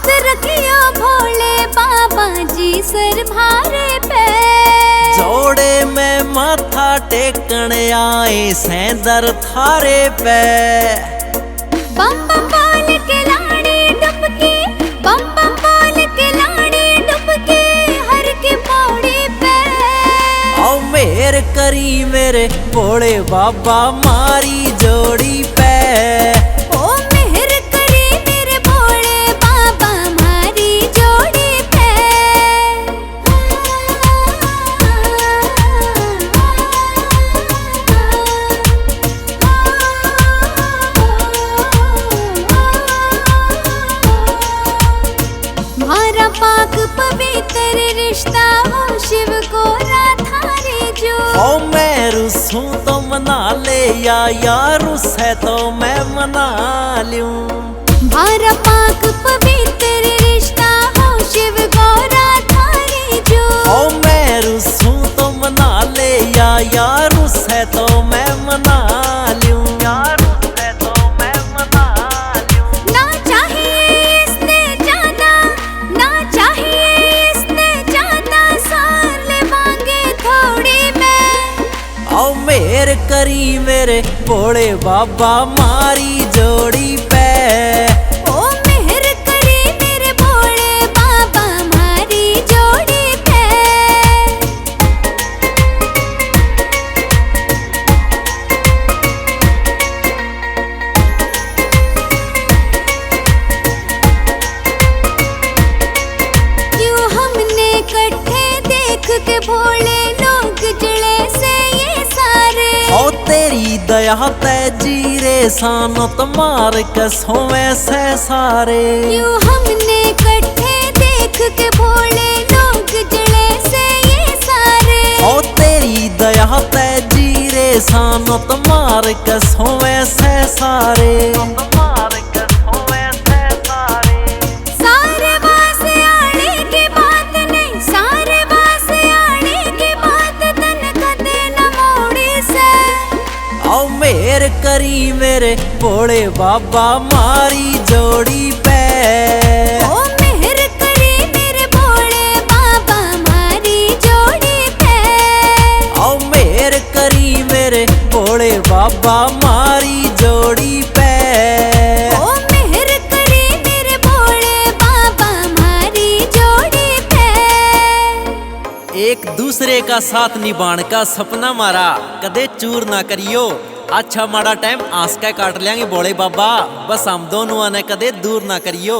हाथ रखियो भोले बाबा जी सर भारे पे। जोड़े में माथा टेकन आए सेंदर थारे पे। बम बम बोल के लाड़ी डुबकी, बम बम बोल के लाड़ी डुबकी हर की पौड़ी पे। आओ मेहर करी मेरे भोले बाबा मारी जोड़ी पे। ओ मेहर करी मेरे भोले बाबा मारी जोड़ी पे। मारा पाक पवित्र रिश्ता हो शिव को राधारे जो। ओ मैं रुसूं तो मना ले या यार है तो मैं मना लूं। मारा पाक पवित्र रिश्ता हो शिव को राधारे जो। ओ मैं रुसूं तो मना ले या यार है तो मैं मना लूं। यार है तो मैं मना लूं। ना चाहिए इसने जाना, ना चाहिए इसने जाना सार ले मांगे थोड़ी में। आओ मेहर करी मेरे भोले बाबा मारी जोड़ी पे। ओ मेहर करी मेरे भोले बाबा मारी जोड़ी पे। क्यों हमने इकट्ठे देख के भोले लोग जले से ये सारे। ओ तेरी दया ते जीरे सानो तुम्हार कसों से सारे। क्यों हमने इकट्ठे देख के भोले लोग जले से ये सारे। ओ तेरी दया ते जीरे सानो तुम्हार कसों से सारे। तुम्हार कसों से सारे। सारे बास आने की बात नहीं, सारे बास आने की बात तन कदे न मोड़ी से। आओ मेहर करी मेरे भोले बाबा मारी जोड़ी पे। ओ मेहर करी मेरे भोले बाबा मारी जोड़ी पे। आओ मेहर करी मेरे भोले बाबा मारी जोड़ी पे। ओ मेहर करी मेरे भोले बाबा मारी जोड़ी पे। एक दूसरे का साथ निभाने का सपना मारा कदे चूर ना करियो। अच्छा माड़ा टाइम आंस का काट लेंगे भोले बाबा, बस हम दोनों ने कदे दूर ना करियो।